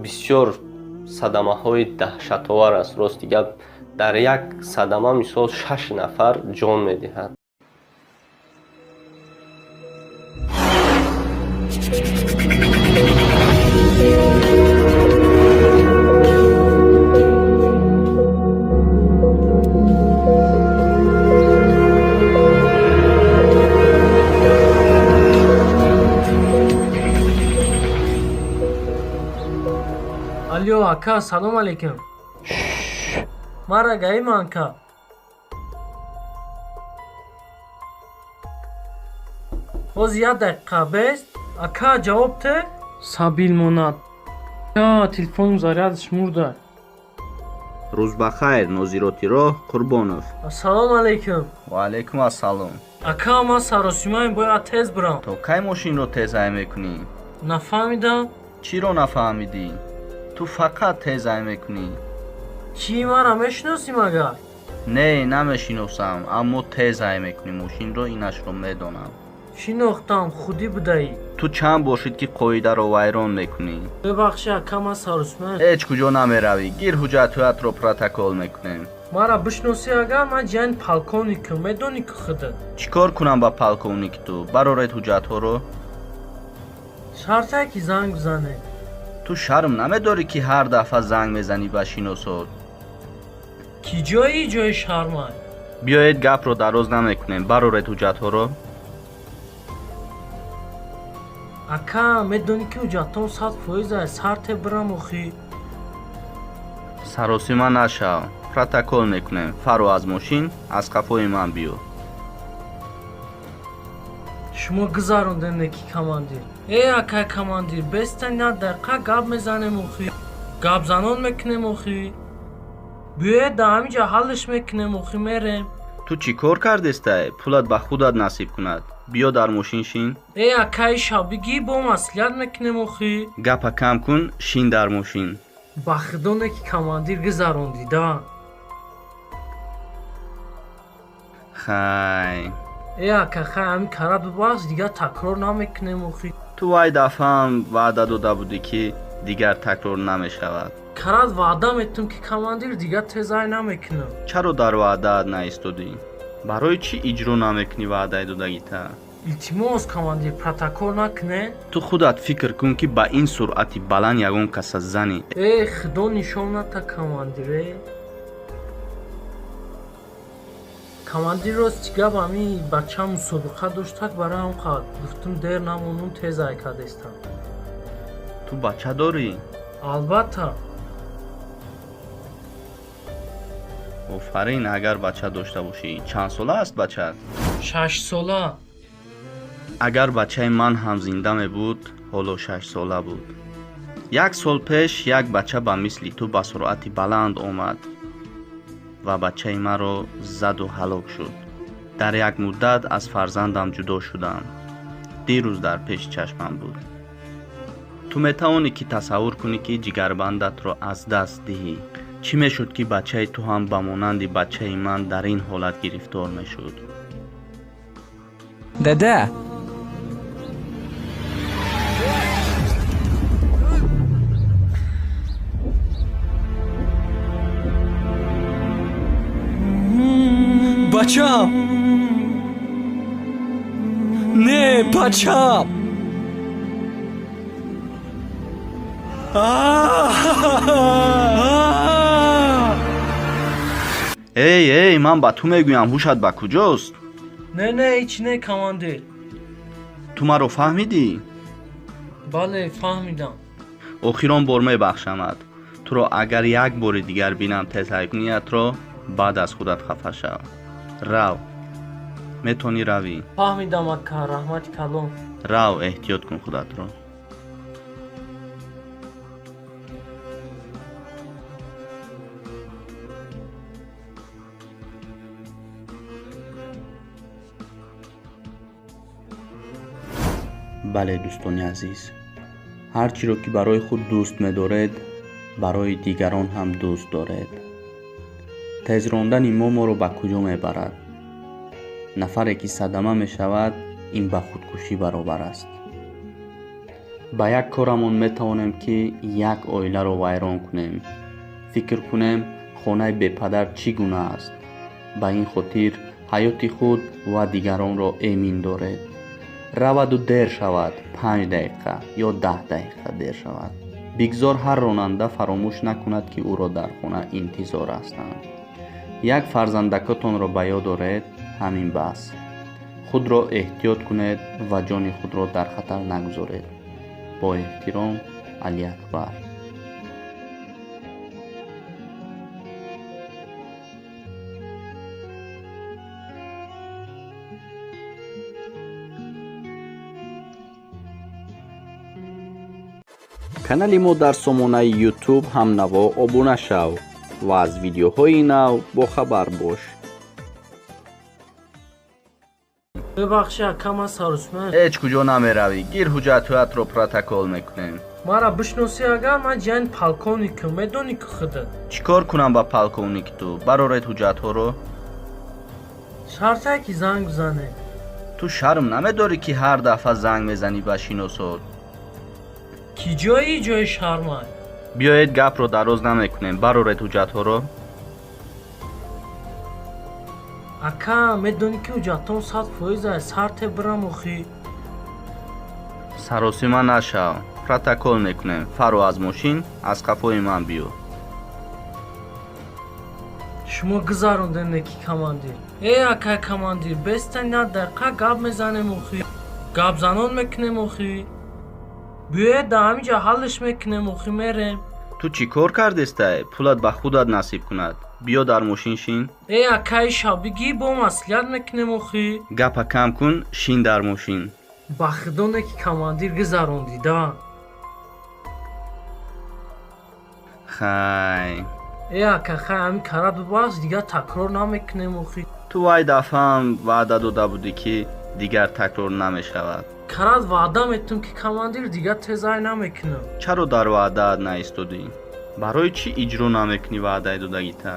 бисёр садамаҳои даҳшатовар аст. рости гап, дар як садама мисол 6 нафар ҷон медиҳад. Алё, ака, салом алейкум. Мара гаиман ака. Боз як дақиқа бест. Ака, ҷавоб те? Сабил монад. Я, телефон зарядш мурда. Рӯз ба хайр, нозироти роҳ Қурбонов. Ассалому алейкум. Ва алейкум ассалом. Ака, ман саросимаем, бояд тез бирам. То кай мошинро тезай мекунӣ? Нафаҳмидам. Чиро нафаҳмидӣ? Ту фақат тезай мекунӣ. Чӣ, мара мешиносӣ магар? Не, намешиносам, аммо тезай мекунӣ мошинро, инашро медонам. Шинохтам, худӣ будаӣ. Ту чанд бошид ки қоидаро вайрон мекунӣ? Бебахши ака, ман саросимаем. ҳеҷ куҷо намеравӣ. Гир ҳуҷҷатҳоятро протокол мекунем. Мара бишносӣ агар, ман ҷайни полковникам, медонӣ ки худат. Чӣ кор кунам ба полковники ту? Бароред ҳуҷҷатҳоро. Шарта ки занг бизане. Ту шарм намедорӣ ки ҳар дафъа занг мезанӣ ба шиносот? Ки ҷои шармай. Биёед гапро дароз намекунем. Бароред ҳуҷҷатҳоро. Ака, медонӣ ки ҳуҷҷатҳом 100% аст. Сар тебирам охӣ. Саросима нашав. Протокол мекунем. Фаро аз мошин, аз қафои ман биё. Шумо гузарондем ки командир. Ака командир, бестани як дақиқа гап мезанем охӣ. Гапзанон мекунем охӣ. Биёед да ҳаминҷа ҳаллш мекунем охӣ, мерем. Ту чӣ кор кардестай? Пулат ба худат насиб кунад. Биё дар мошин шин. Ака, шабиги бо маслиҳат мекунем охӣ. Гапа кам кун, шин дар мошин. Ба худоне ки командир гузарондида. Хай. Ака, хай, ҳамин кара бибахш, дигар такрор намекунем охӣ. Ту вай дафъаам ваъда дода будӣ ки дигар такрор намешавад. Карат ваъда метдим ки командир дигар тезай намекунам. Чаро дар ваъдаат наистодӣ? Барои чӣ иҷро намекунӣ ваъдаи додагита? Илтимос командир, протокол накуне. Ту худат фикр кун ки ба ин суръати баланд ягон каса зани. Худо нишон нада командир. Командир рости гап, ҳамин бача мусобиқа доштак бароям қад. Гуфтум дер намонум, тезай кадестам. Ту бача дорӣ? Албатта. офарин, агар бача дошта бошӣ. Чанд сола аст бачат? 6 сола. агар бачаи ман ҳам зинда мебуд, ҳоло 6 сола буд. 1 сол пеш як бача ба мисли ту ба суръати баланд омад ва бачаи маро заду ҳалок шуд. дар як муддат аз фарзандам ҷудо шудам. дирӯз дар пеши чашмам буд. ту метавонӣ ки тасаввур кунӣ ки ҷигарбандатро аз даст диҳӣ. чӣ мешуд ки бачаи ту ҳам ба монанди бачаи ман дар ин ҳолат гирифтор мешуд? дада бачам, не бачам. эй, ман ба ту мегӯям, ҳушат ба куҷост? Не, ҳеҷ не командир. ту маро фаҳмидӣ? бале, фаҳмидам. охирон бор мебахшамад. туро агар як бори дигар бинам тезҳайкуниятро, баъд аз худат хафа шав. рав. метавонӣ равӣ. Фаҳмидам ака, раҳмати калон. рав, эҳтиёт кун худатро. бале дӯстони азиз, ҳар чиро ки барои худ дӯст медоред, барои дигарон ҳам дӯст доред. тезрондани моро ба куҷо мебарад? нафаре ки садама мешавад, ин ба худкушӣ баробар аст. ба як корамон метавонем ки як оиларо вайрон кунем. фикр кунем хонаи бепадар чӣ гуна аст. ба ин хотир ҳаёти худ ва дигаронро эмин доред. раваду дер шавад 5 дақиқа ё 10 дақиқа дер шавад. бигзор ҳар ронанда фаромӯш накунад ки ӯро дар хона интизор ҳастанд. як фарзандакатонро ба ёд оред, ҳамин бас. худро эҳтиёт кунед ва ҷони худро дар хатар нагузоред. бо эҳтиром, Али Акбар. канали мо дар сомонаи YouTube ҳамнаво обуна шав ва аз видеоҳои нав бохабар бош. бебахши акама сарусман. ҳеҷ куҷо намеравӣ. гир ҳуҷҷатҳоятро протокол мекунем. мара бишноси агар ман ҷайн полковникам медони ки худа. чӣ кор кунам ба полковники ту? бароред ҳуҷҷатҳоро. шартае ки занг бизане. ту шарм намедорӣ ки ҳар дафъа занг мезанӣ ба шиносот? ки ҷои шармай. биёед гапро дароз намекунем. бароред ҳуҷҷатҳоро. ака медони ки ҳуҷҷатон 100% сарте бирам охӣ. саросима нашав. протокол мекунем. фаро аз мошин аз қафои ман биё. шумо гузарондем ки командир. Акай командир, бестани на дақиқа гап мезанем охӣ. гап занон мекунем охӣ. биёед да ҳаминҷа ҳаллиш мекунем охӣ мерем. ту чӣ кор кардестай? пулат ба худат насиб кунад. биё дар мошин шин. акай шабиги бо маслиҳат мекунем охӣ. гапа кам кун, шин дар мошин. ба худоне ки командир гузарондида. хай. ака хай ҳамин кара дубас дигар такрор намекунем охӣ. ту вай дафъаам ваъда дода будӣ ки дигар такрор намешавад. карат ваъда метум ки командир дигар тезай намекунам. чаро дар ваъдаат наистодӣ? барои чӣ иҷро намекунӣ ваъдаи додагита?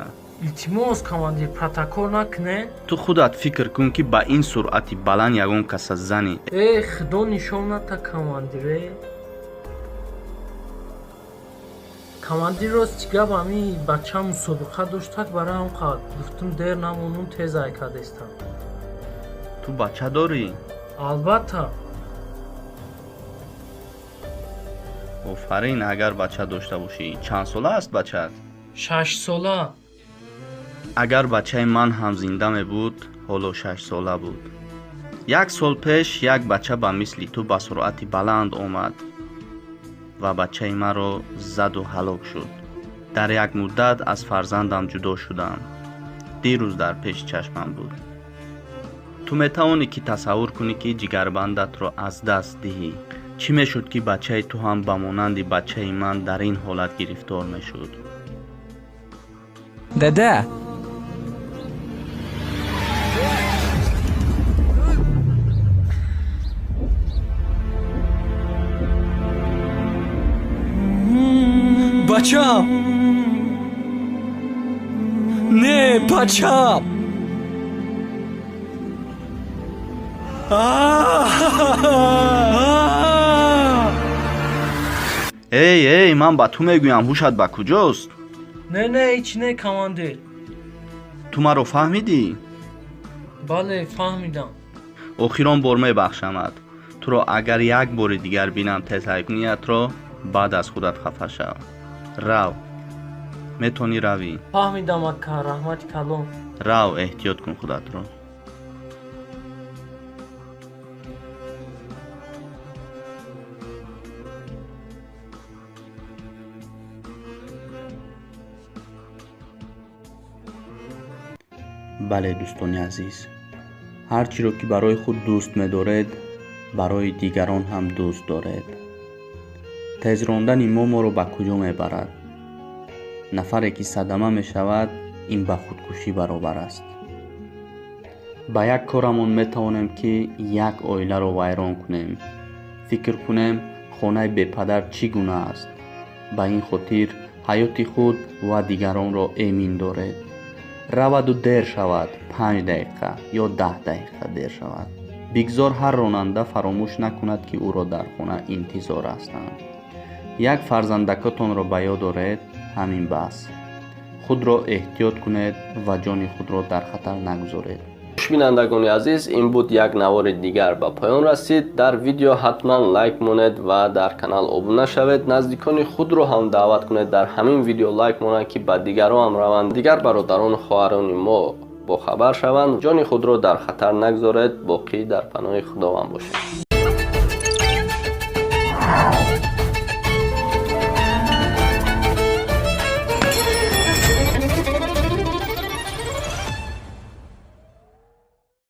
илтимос командир протокол накуне. ту худат фикр кун ки ба ин суръати баланд ягон каса зани. худо нишон нада командире. командир рост чигаб ами бача мусобиқа доштак барои ҳам қад гуфтум дер намонум тезай кадестам. ту бача дорӣ? албатта. офарин, агар бача дошта бошӣ. чанд сола аст бачат? 6 сола. агар бачаи ман ҳам зинда мебуд, ҳоло 6 сола буд. 1 сол пеш як бача ба мисли ту ба суръати баланд омад ва бачаи маро заду ҳалок шуд. дар як муддат аз фарзандам ҷудо шудам. дирӯз дар пеши чашмам буд. ту метавонӣ ки тасаввур кунӣ ки ҷигарбандатро аз даст диҳӣ. чӣ мешуд ки бачаи ту ҳам ба монанди бачаи ман дар ин ҳолат гирифтор мешуд? дада бачам, не бачам. эй, ман ба ту мегӯям, ҳушат ба куҷост? не ҳеҷ не командир. ту маро фаҳмидӣ? бале фаҳмидам. охирон бор мебахшамад. туро агар як бори дигар бинам тезҳайкуниятро, баъд аз худат хафа шав. рав. метавонӣ равӣ. фаҳмидам ака, раҳмати калон. рав, эҳтиёт кун худатро. бале дӯстони азиз, ҳар чиро ки барои худ дӯст медоред, барои дигарон ҳам дӯст доред. тез рондани моро ба куҷо мебарад? нафаре ки садама мешавад, ин ба худкушӣ баробар аст. ба як корамон метавонем ки як оиларо вайрон кунем. фикр кунем хонаи бепадар чӣ гуна аст. ба ин хотир ҳаёти худ ва дигаронро эмин доред. раваду дер шавад 5 дақиқа ё 10 дақиқа дер шавад. бигзор ҳар ронанда фаромӯш накунад ки ӯро дар хона интизор ҳастанд. як фарзандакатонро ба ёд оред, ҳамин баъс. худро эҳтиёт кунед ва ҷони худро дар хатар нагузоред. бинандагони азиз, ин буд як навори дигар ба поён расид. дар видео ҳатман лайк монед ва дар канал обуна шавед. наздикони худро ҳам даъват кунед дар ҳамин видео лайк монанд ки ба дигарон ҳам раванд, дигар бародарону хоҳарони мо бохабар шаванд. ҷони худро дар хатар нагузоред. боқӣ дар паноҳи худованд бошед.